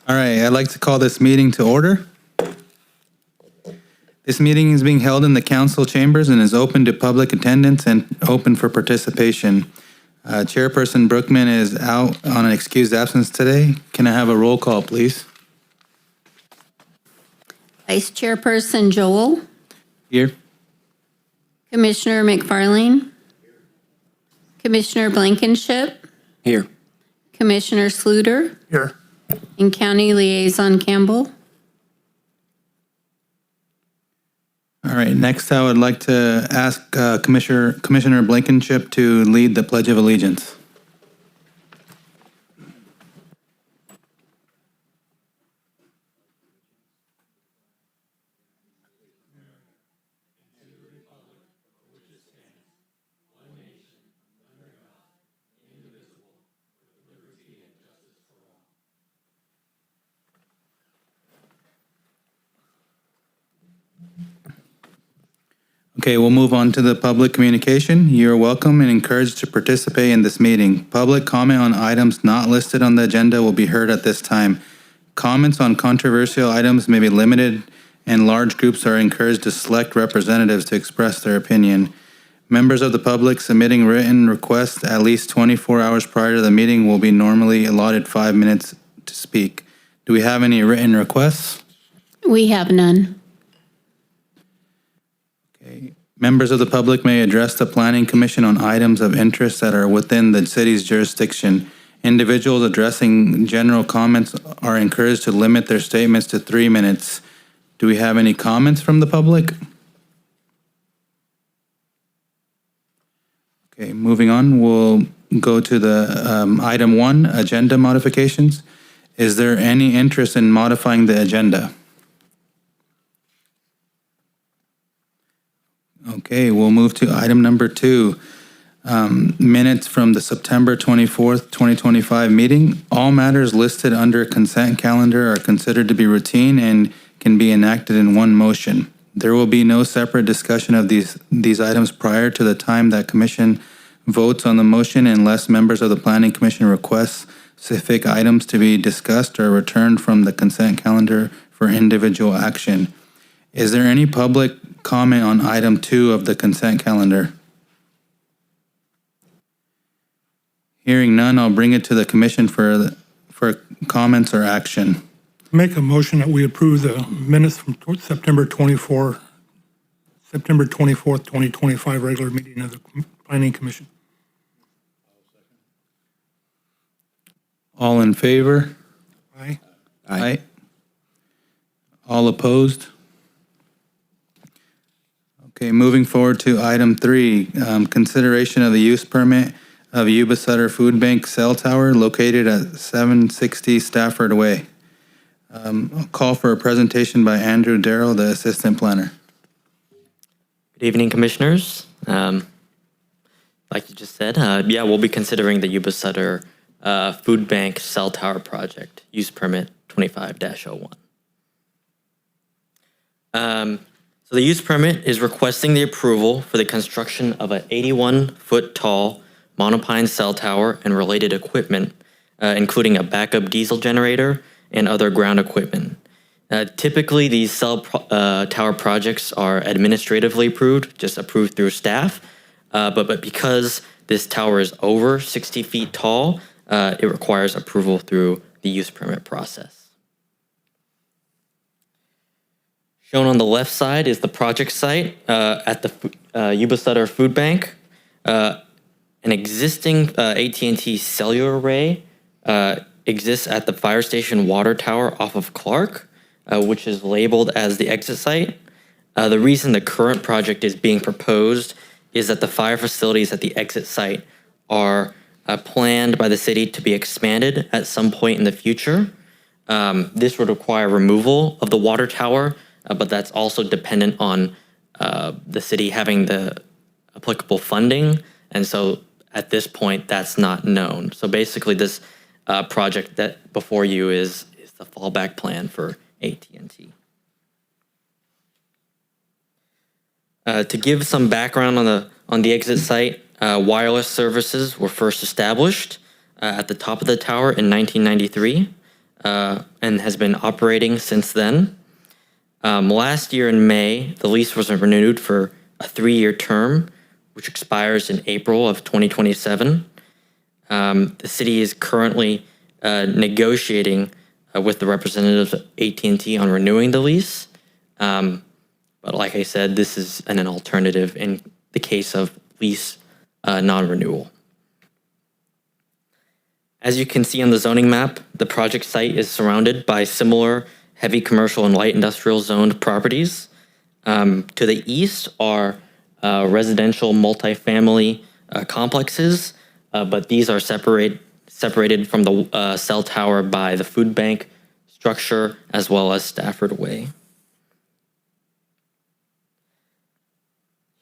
All right, I'd like to call this meeting to order. This meeting is being held in the council chambers and is open to public attendance and open for participation. Chairperson Brookman is out on an excused absence today. Can I have a roll call, please? Vice Chairperson Joel, Here. Commissioner McFarlane, Commissioner Blankenship, Here. Commissioner Sluter, Here. and County Liaison Campbell. All right, next I would like to ask Commissioner Blankenship to lead the Pledge of Allegiance. Okay, we'll move on to the public communication. You're welcome and encouraged to participate in this meeting. Public comment on items not listed on the agenda will be heard at this time. Comments on controversial items may be limited, and large groups are encouraged to select representatives to express their opinion. Members of the public submitting written requests at least 24 hours prior to the meeting will be normally allotted 5 minutes to speak. Do we have any written requests? We have none. Okay. Members of the public may address the Planning Commission on items of interest that are within the city's jurisdiction. Individuals addressing general comments are encouraged to limit their statements to 3 minutes. Do we have any comments from the public? Okay, moving on, we'll go to the item 1, agenda modifications. Is there any interest in modifying the agenda? Okay, we'll move to item number 2, minutes from the September 24th, 2025 meeting. All matters listed under consent calendar are considered to be routine and can be enacted in one motion. There will be no separate discussion of these items prior to the time that commission votes on the motion unless members of the Planning Commission request specific items to be discussed or returned from the consent calendar for individual action. Is there any public comment on item 2 of the consent calendar? Hearing none, I'll bring it to the commission for comments or action. Make a motion that we approve the minutes from September 24th, 2025 regular meeting of the Planning Commission. All in favor? Aye. Aye. All opposed? Okay, moving forward to item 3, consideration of the use permit of Yuba Food Bank cell tower located at 760 Stafford Way. I'll call for a presentation by Andrew Darrow, the assistant planner. Good evening, commissioners. Like you just said, we'll be considering the Yuba Sutter Food Bank cell tower project, use permit 25-01. So the use permit is requesting the approval for the construction of an 81-foot tall monopine cell tower and related equipment, including a backup diesel generator and other ground equipment. Typically, these cell tower projects are administratively approved, just approved through staff. But because this tower is over 60 feet tall, it requires approval through the use permit process. Shown on the left side is the project site at the Yuba Sutter Food Bank. An existing AT&T cellular array exists at the fire station water tower off of Clark, which is labeled as the exit site. The reason the current project is being proposed is that the fire facilities at the exit site are planned by the city to be expanded at some point in the future. This would require removal of the water tower, but that's also dependent on the city having the applicable funding. And so at this point, that's not known. So basically this project that before you is the fallback plan for AT&T. To give some background on the exit site, wireless services were first established at the top of the tower in 1993. and has been operating since then. Last year in May, the lease was renewed for a 3-year term, which expires in April of 2027. The city is currently negotiating with the representatives of AT&T on renewing the lease. But like I said, this is an alternative in the case of lease non-renewal. As you can see on the zoning map, the project site is surrounded by similar heavy commercial and light industrial zoned properties. To the east are residential multifamily complexes, but these are separated from the cell tower by the food bank structure as well as Stafford Way.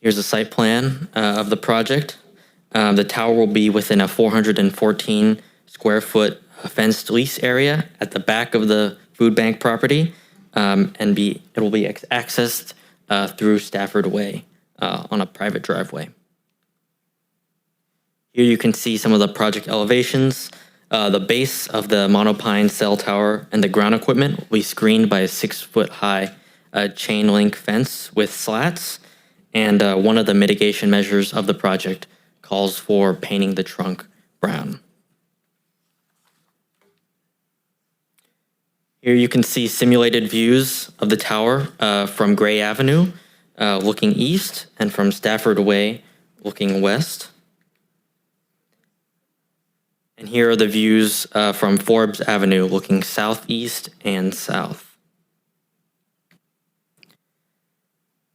Here's a site plan of the project. The tower will be within a 414 square foot fenced lease area at the back of the food bank property, and it will be accessed through Stafford Way on a private driveway. Here you can see some of the project elevations. The base of the monopine cell tower and the ground equipment will be screened by a 6-foot high chain link fence with slats, and one of the mitigation measures of the project calls for painting the trunk brown. Here you can see simulated views of the tower from Gray Avenue looking east and from Stafford Way looking west. And here are the views from Forbes Avenue looking southeast and south.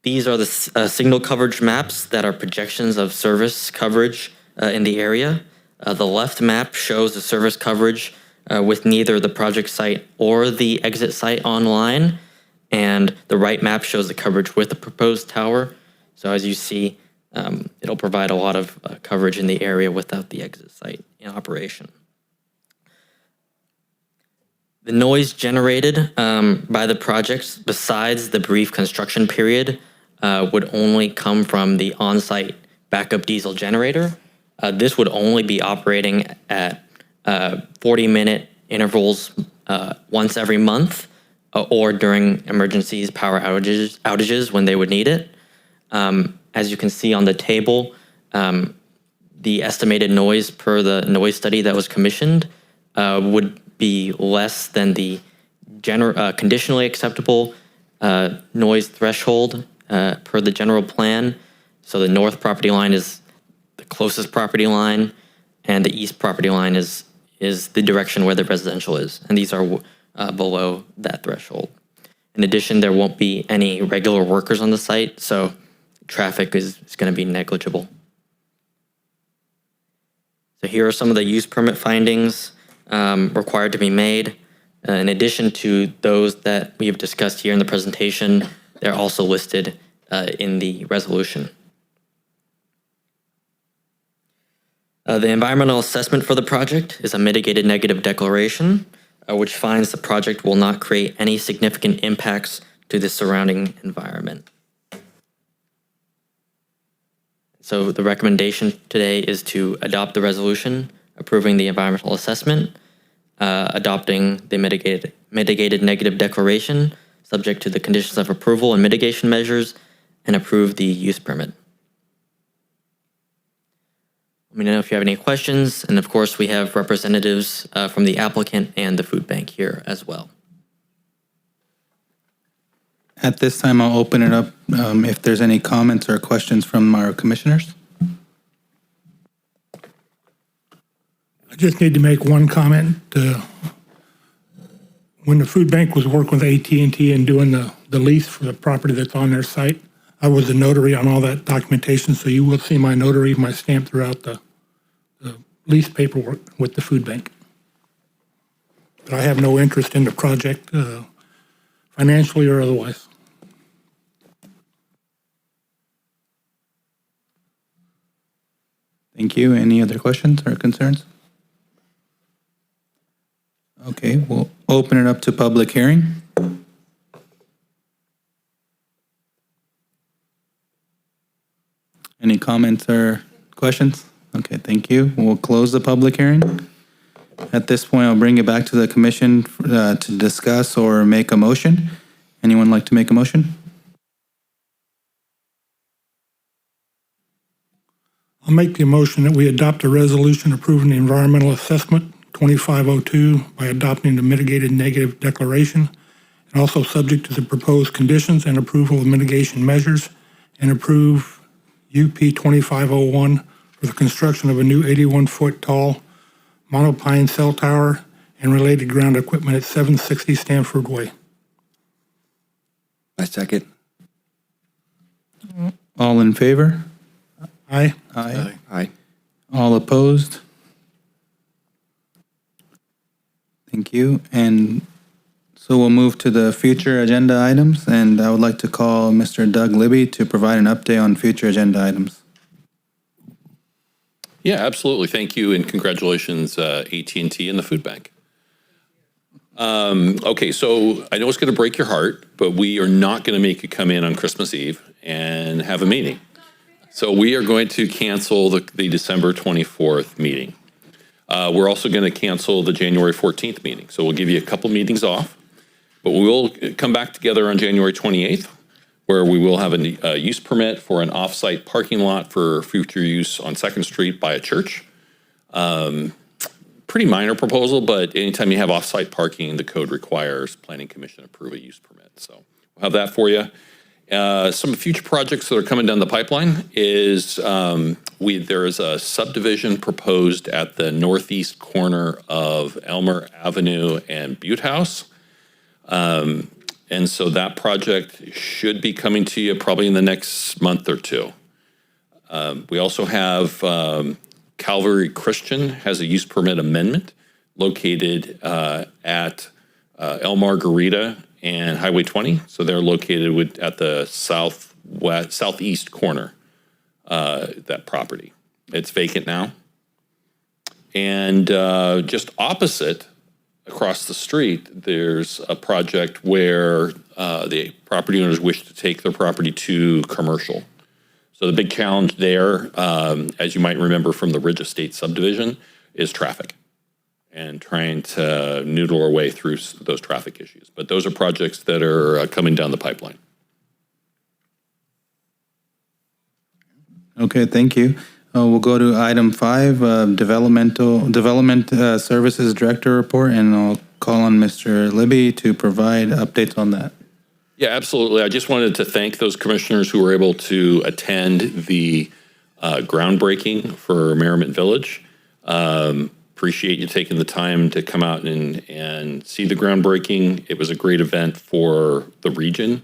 These are the signal coverage maps that are projections of service coverage in the area. The left map shows the service coverage with neither the project site or the exit site online, and the right map shows the coverage with the proposed tower. So as you see, it'll provide a lot of coverage in the area without the exit site in operation. The noise generated by the projects, besides the brief construction period, would only come from the on-site backup diesel generator. This would only be operating at 40-minute intervals once every month, or during emergencies, power outages when they would need it. As you can see on the table, the estimated noise per the noise study that was commissioned would be less than the conditionally acceptable noise threshold per the general plan. So the north property line is the closest property line, and the east property line is the direction where the residential is, and these are below that threshold. In addition, there won't be any regular workers on the site, so traffic is going to be negligible. So here are some of the use permit findings required to be made. In addition to those that we have discussed here in the presentation, they're also listed in the resolution. The environmental assessment for the project is a mitigated negative declaration, which finds the project will not create any significant impacts to the surrounding environment. So the recommendation today is to adopt the resolution approving the environmental assessment, adopting the mitigated negative declaration subject to the conditions of approval and mitigation measures, and approve the use permit. Let me know if you have any questions, and of course we have representatives from the applicant and the food bank here as well. At this time, I'll open it up if there's any comments or questions from our commissioners. I just need to make one comment. When the food bank was working with AT&T and doing the lease for the property that's on their site, I was the notary on all that documentation, so you will see my notary, my stamp throughout the lease paperwork with the food bank. But I have no interest in the project financially or otherwise. Thank you. Any other questions or concerns? Okay, we'll open it up to public hearing. Any comments or questions? Okay, thank you. We'll close the public hearing. At this point, I'll bring it back to the commission to discuss or make a motion. Anyone like to make a motion? I'll make the motion that we adopt a resolution approving the environmental assessment 2502 by adopting the mitigated negative declaration, and also subject to the proposed conditions and approval of mitigation measures, and approve UP 2501 for the construction of a new 81-foot tall monopine cell tower and related ground equipment at 760 Stanford Way. I second. All in favor? Aye. Aye. Aye. All opposed? Thank you. And so we'll move to the future agenda items, and I would like to call Mr. Doug Libby to provide an update on future agenda items. Yeah, absolutely. Thank you, and congratulations, AT&T and the food bank. Okay, so I know it's going to break your heart, but we are not going to make you come in on Christmas Eve and have a meeting. So we are going to cancel the December 24th meeting. We're also going to cancel the January 14th meeting. So we'll give you a couple meetings off, but we will come back together on January 28th, where we will have a use permit for an off-site parking lot for future use on 2nd Street by a church. Pretty minor proposal, but anytime you have off-site parking, the code requires Planning Commission approve a use permit. So we'll have that for you. Some future projects that are coming down the pipeline is there is a subdivision proposed at the northeast corner of Elmer Avenue and Butte House. And so that project should be coming to you probably in the next month or two. We also have Calvary Christian has a use permit amendment located at El Margarita and Highway 20. So they're located at the southeast corner, that property. It's vacant now. And just opposite, across the street, there's a project where the property owners wish to take their property to commercial. So the big challenge there, as you might remember from the Ridge Estate subdivision, is traffic and trying to noodle our way through those traffic issues. But those are projects that are coming down the pipeline. Okay, thank you. We'll go to item 5, Development Services Director Report, and I'll call on Mr. Libby to provide updates on that. Yeah, absolutely. I just wanted to thank those commissioners who were able to attend the groundbreaking for Merrimack Village. Appreciate you taking the time to come out and see the groundbreaking. It was a great event for the region,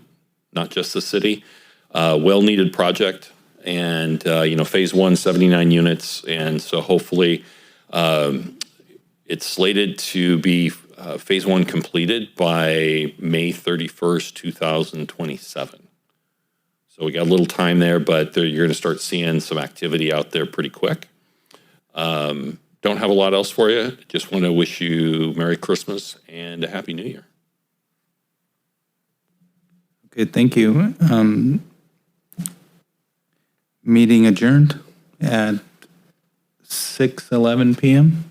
not just the city. Well-needed project. And, phase 1, 79 units. And so hopefully it's slated to be phase 1 completed by May 31st, 2027. So we got a little time there, but you're going to start seeing some activity out there pretty quick. Don't have a lot else for you. Just want to wish you Merry Christmas and a Happy New Year. Okay, thank you. Meeting adjourned at 6:11 p.m.